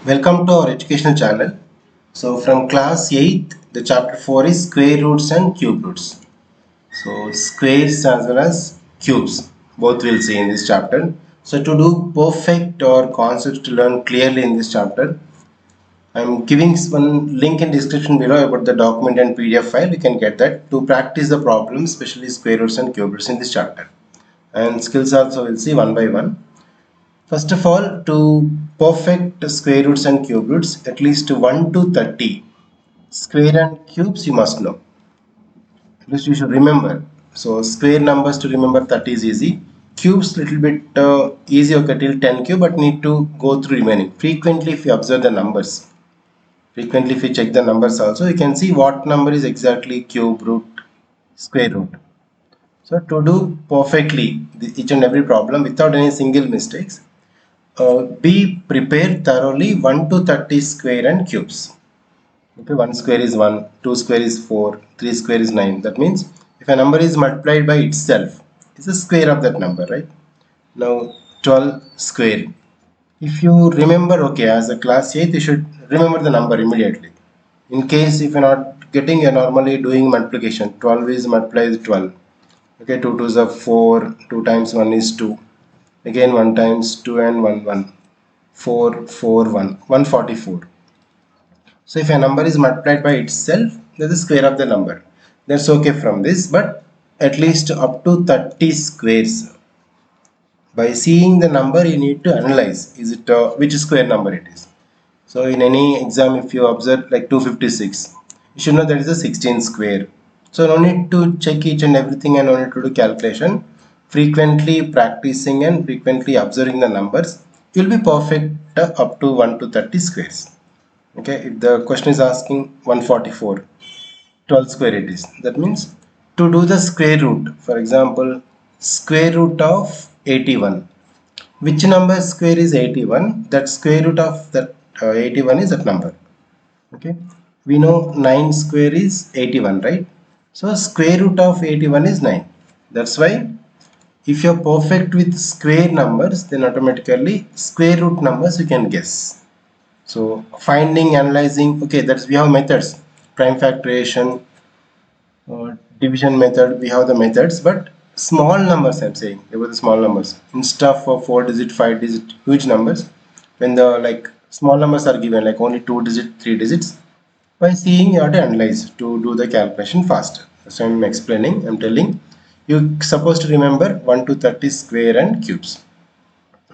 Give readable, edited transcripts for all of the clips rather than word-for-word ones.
Welcome to our educational channel. So from class 8th, the chapter 4 is square roots and cube roots. So squares as well as cubes, both we'll see in this chapter. So to do perfect or concepts to learn clearly in this chapter, I'm giving one link in description below about the document and PDF file. You can get that to practice the problems, especially square roots and cube roots in this chapter. And skills also we'll see one by one. First of all, to perfect square roots and cube roots, at least 1 to 30 square and cubes you must know. At least you should remember. So square numbers to remember 30 is easy. Cubes little bit easy, okay, till 10 cube, but need to go through remaining. Frequently if you observe the numbers, frequently if you check the numbers also, you can see what number is exactly cube root, square root. So to do perfectly each and every problem without any single mistakes, be prepared thoroughly 1 to 30 square and cubes. Okay, 1 square is 1, 2 square is 4, 3 square is 9. That means if a number is multiplied by itself, it's a square of that number, right? Now 12 square. If you remember, okay, as a class 8, you should remember the number immediately. In case if you're not getting, you're normally doing multiplication. 12 is multiplied with 12. Okay, 2 2s are 4, 2 times 1 is 2. Again 1 times 2 and 1 1. 4 4 1 144. So if a number is multiplied by itself, that's the square of the number. That's okay from this, but at least up to 30 squares. By seeing the number, you need to analyze is it which square number it is. So in any exam, if you observe like 256, you should know that is a 16 square. So no need to check each and everything and no need to do calculation. Frequently practicing and frequently observing the numbers, you'll be perfect up to 1 to 30 squares. Okay, if the question is asking 144, 12 square it is. That means to do the square root, for example, square root of 81. Which number square is 81? That square root of that 81 is that number. Okay, we know 9 square is 81, right? So square root of 81 is 9. That's why if you're perfect with square numbers, then automatically square root numbers you can guess. So finding, analyzing, okay, that's we have methods, prime factorization, division method, we have the methods, but small numbers I'm saying, about the small numbers, instead of 4 digit, 5 digit, huge numbers, when the like small numbers are given, like only 2 digit, 3 digits, by seeing you have to analyze to do the calculation faster. So I'm explaining, I'm telling, you supposed to remember 1 to 30 square and cubes.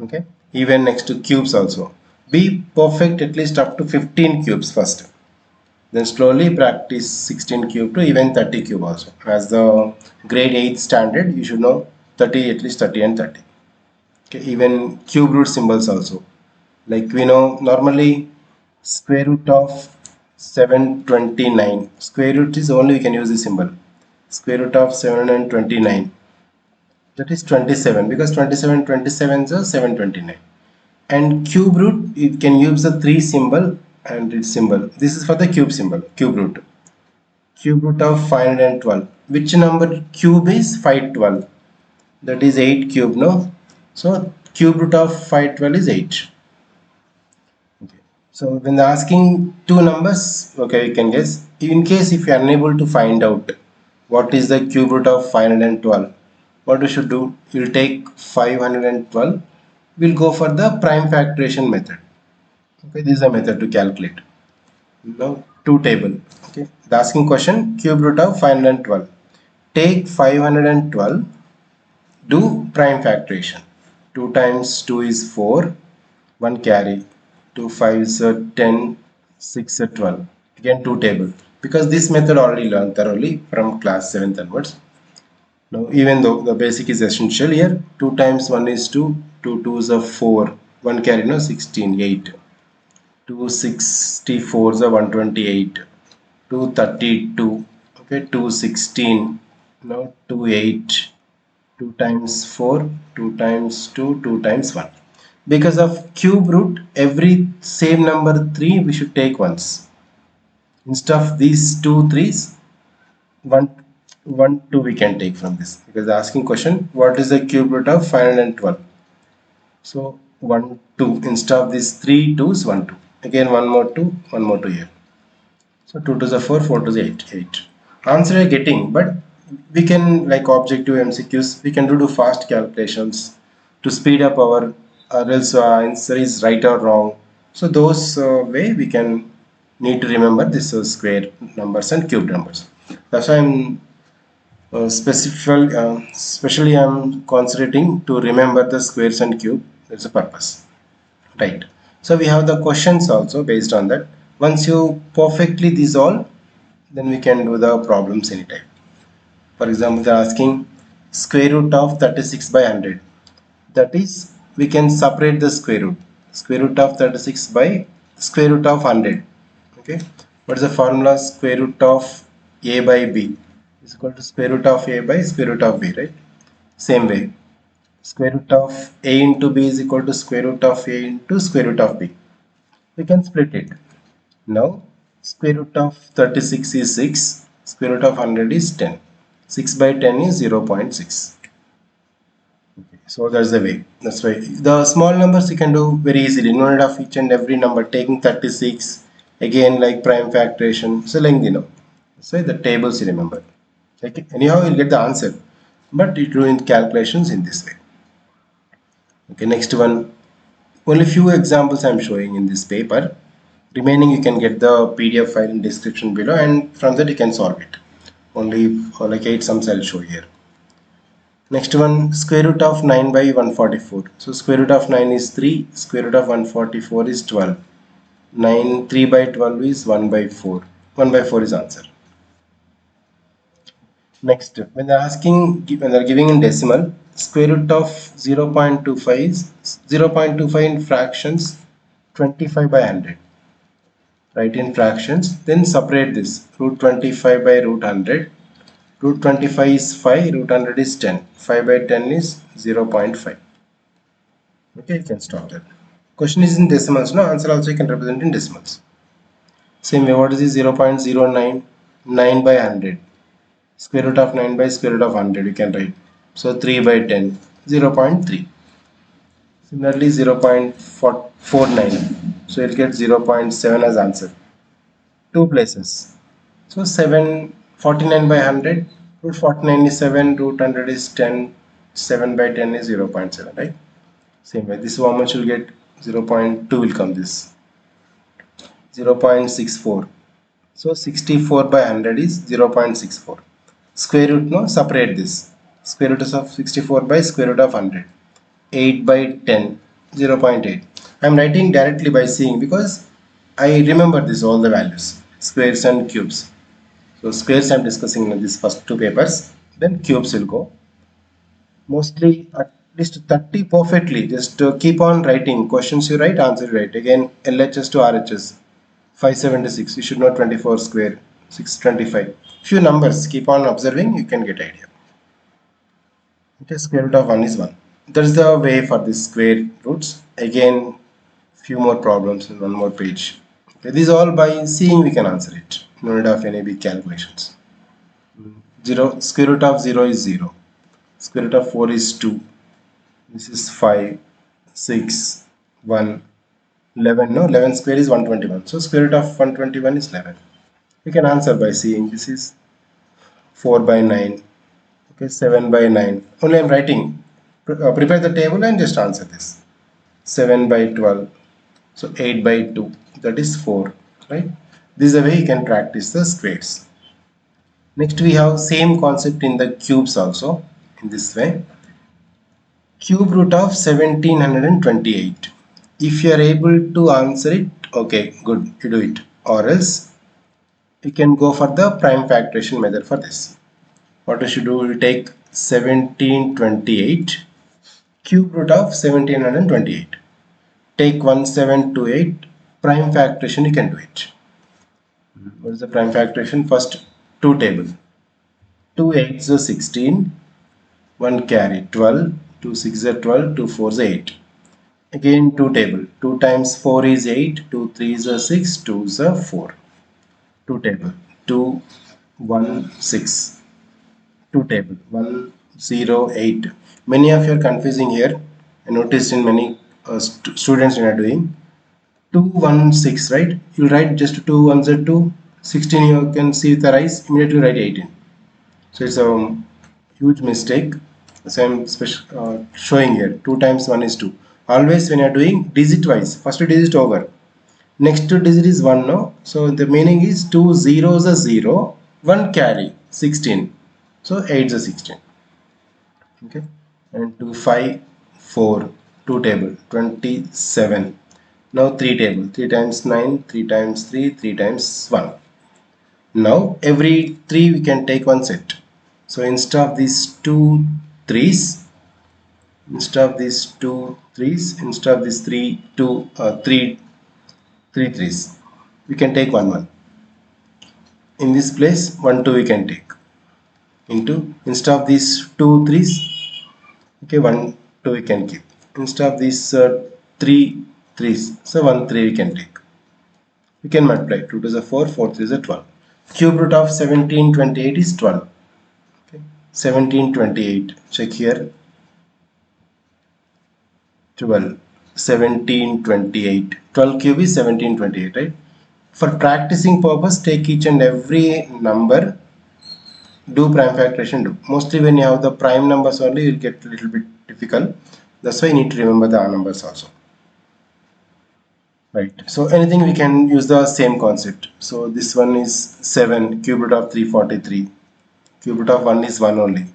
Okay, even next to cubes also, be perfect at least up to 15 cubes first, then slowly practice 16 cube to even 30 cube also. As the grade 8 standard, you should know 30, at least 30 and 30. Okay, even cube root symbols also, like we know normally square root of 729, square root is only we can use this symbol, square root of 729, that is 27, because 27 27 is 729. And cube root, you can use the 3 symbol and its symbol. This is for the cube symbol, cube root. Cube root of 512. Which number cube is 512? That is 8 cube, no? So cube root of 512 is 8. Okay. So when asking two numbers, okay, you can guess. In case if you are unable to find out what is the cube root of 512, what we should do, you'll take 512, we'll go for the prime factorization method. Okay, this is a method to calculate. Now two table. Okay, the asking question, cube root of 512. Take 512, do prime factorization. 2 times 2 is 4, 1 carry, 2 5 is 10, 6 is 12. Again 2 table. Because this method already learned thoroughly from class 7th onwards. Now even though the basic is essential here, 2 times 1 is 2, 2 2s are 4, 1 carry, no, 16, 8. 264 is 128, 232, okay, 216, now 28, 2 times 4, 2 times 2, 2 times 1. Because of cube root, every same number 3 we should take once. Instead of these 2 3s, 1 1 2 we can take from this, because the asking question, what is the cube root of 512? So 1 2, instead of these 3 2s, 1 2. Again one more 2 here. So 2 to the 4, 4 to the 8, 8. Answer you're getting, but we can, like objective MCQs, we can do fast calculations to speed up our, or else answer is right or wrong. So those way we can need to remember this square numbers and cube numbers. That's why I'm specially I'm concentrating to remember the squares and cube. That's the purpose. Right. So we have the questions also based on that. Once you perfectly these all, then we can do the problems anytime. For example, they're asking square root of 36 by 100. That is, we can separate the square root. Square root of 36 by square root of 100. Okay. What is the formula? Square root of a by b is equal to square root of a by square root of b, right? Same way. Square root of a into b is equal to square root of a into square root of b. We can split it. Now, square root of 36 is 6, square root of 100 is 10. 6 by 10 is 0.6. Okay, so that's the way. That's why the small numbers you can do very easily. No need of each and every number taking 36. Again, like prime factoration. So lengthy, no. That's why the tables you remember. Okay. Anyhow, you'll get the answer. But you do in calculations in this way. Okay, next one. Only few examples I'm showing in this paper. Remaining you can get the PDF file in description below, and from that you can solve it. Only for like 8 sums I'll show here. Next one, square root of 9 by 144. So square root of 9 is 3, square root of 144 is 12. 9, 3 by 12 is 1 by 4. 1 by 4 is answer. Next, when they're giving in decimal, square root of 0.25 is 0.25 in fractions 25 by 100. Write in fractions, then separate this. Root 25 by root 100. Root 25 is 5, root 100 is 10. 5 by 10 is 0.5. Okay, you can stop there. Question is in decimals, no? Answer also you can represent in decimals. Same way, what is this 0.09? 9 by 100. Square root of 9 by square root of 100, you can write. So 3 by 10, 0.3. Similarly, 0.49. So you'll get 0.7 as answer. Two places. So 7, 49 by 100, root 49 is 7, root 100 is 10, 7 by 10 is 0.7, right? Same way, this how much you'll get, 0.2 will come this, 0.64. So 64 by 100 is 0.64. Square root, no, separate this. Square root of 64 by square root of 100. 8 by 10, 0.8. I am writing directly by seeing because I remember this all the values, squares and cubes. So squares I am discussing in these first two papers, then cubes will go. Mostly at least 30 perfectly. Just keep on writing. Questions you write, answer you write. Again, LHS to RHS. 576. You should know 24 square. 625. Few numbers. Keep on observing. You can get idea. Okay, square root of 1 is 1. That is the way for the square roots. Again, few more problems in one more page. Okay, these all by seeing we can answer it. No need of any big calculations. 0. Square root of 0 is 0. Square root of 4 is 2. This is 5, 6, 1, 11. No, 11 square is 121. So square root of 121 is 11. We can answer by seeing this is 4 by 9. Okay, 7 by 9. Only I am writing. Prepare the table and just answer this. 7 by 12. So 8 by 2. That is 4. Right? This is the way you can practice the squares. Next we have same concept in the cubes also. In this way. Cube root of 1728. If you are able to answer it, okay, good, you do it. Or else you can go for the prime factoration method for this. What you should do, you take 1728, cube root of 1728. Take 1728, prime factoration you can do it. What is the prime factoration? First, 2 table. 2 8s are 16, 1 carry 12, 2 6 are 12, 2 4 is 8. Again 2 table. 2 times 4 is 8, 2 3s are 6, 2s are 4. 2 table. 2 1 6. 2 table. 1 0 8. Many of you are confusing here. I noticed in many students when are doing. 216, right? You write just 2 ones are 2, 16 you can see with the eyes, immediately write 18. So it's a huge mistake. So I'm showing here 2 times 1 is 2. Always when you're doing digit wise, first digit over, next digit is 1, no? So the meaning is 2 zeros are 0, 1 carry 16, so 8 is 16. Okay, and 2 5 4, 2 table 27. Now 3 table, 3 times 9, 3 times 3, 3 times 1. Now every 3 we can take one set. So instead of these two threes, instead of these three threes, we can take one. In this place, 1 2 we can take into, instead of these two threes, okay, 1 2 we can keep. Instead of these three threes, so 1 3 we can take. We can multiply 2 to the 4, 4 3 is a 12. Cube root of 1728 is 12. Okay. 1728. Check here. 12. 1728. 12 cube is 1728, right? For practicing purpose, take each and every number, do prime factorization, do. Mostly when you have the prime numbers only, you'll get a little bit difficult. That's why you need to remember the numbers also. Right. So anything we can use the same concept. So this one is 7, cube root of 343. Cube root of 1 is 1 only.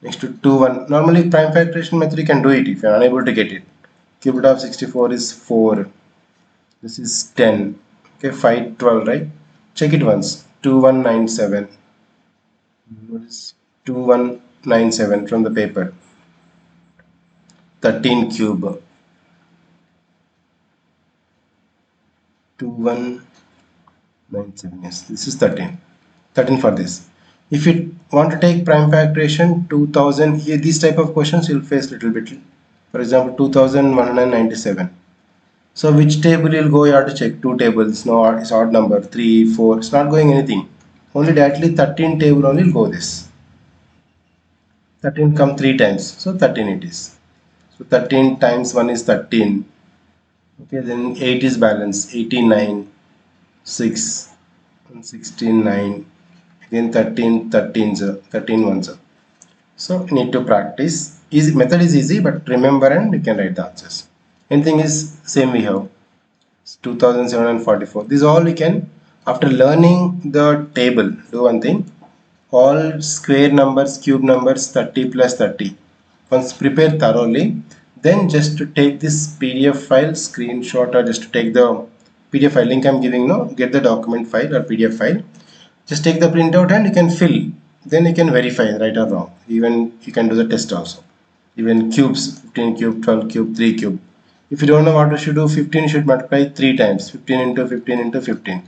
Next to 2 1. Normally prime factorization method you can do it if you are unable to get it. Cube root of 64 is 4. This is 10. Okay, 5 12, right? Check it once. 2197. What is 2197 from the paper? 13 cube. 2197. Yes, this is 13. 13 for this. If you want to take prime factorization 2000, here these type of questions you'll face little bit. For example, 2197. So which table you'll go, you have to check two tables. No, it's odd number, 3 4, it's not going anything. Only directly 13 table only will go this. 13 come 3 times, so 13 it is. So 13 times 1 is 13. Okay, then 8 is balance, 89, 6, and 16, 9. Again 13, 13, 13 ones. So you need to practice. Easy method is easy, but remember and you can write the answers. Anything is same we have. 2744. This all we can, after learning the table, do one thing. All square numbers, cube numbers, 30 plus 30. Once prepare thoroughly, then just to take this PDF file, screenshot, or just to take the PDF file link I'm giving now, get the document file or PDF file. Just take the printout and you can fill. Then you can verify right or wrong. Even you can do the test also. Even cubes, 15 cube, 12 cube, 3 cube. If you don't know what you should do, 15 you should multiply 3 times. 15 into 15 into 15.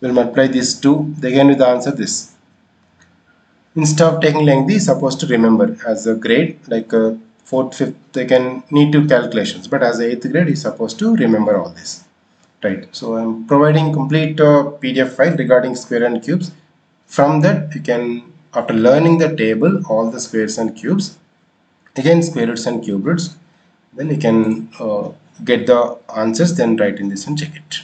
We'll multiply these two. Again with the answer this. Instead of taking lengthy, supposed to remember as a grade, like 4th, 5th, they can need to calculations. But as a 8th grade, is supposed to remember all this. Right. So I'm providing complete PDF file regarding square and cubes. From that, you can, after learning the table, all the squares and cubes, again square roots and cube roots, then you can get the answers, then write in this and check it.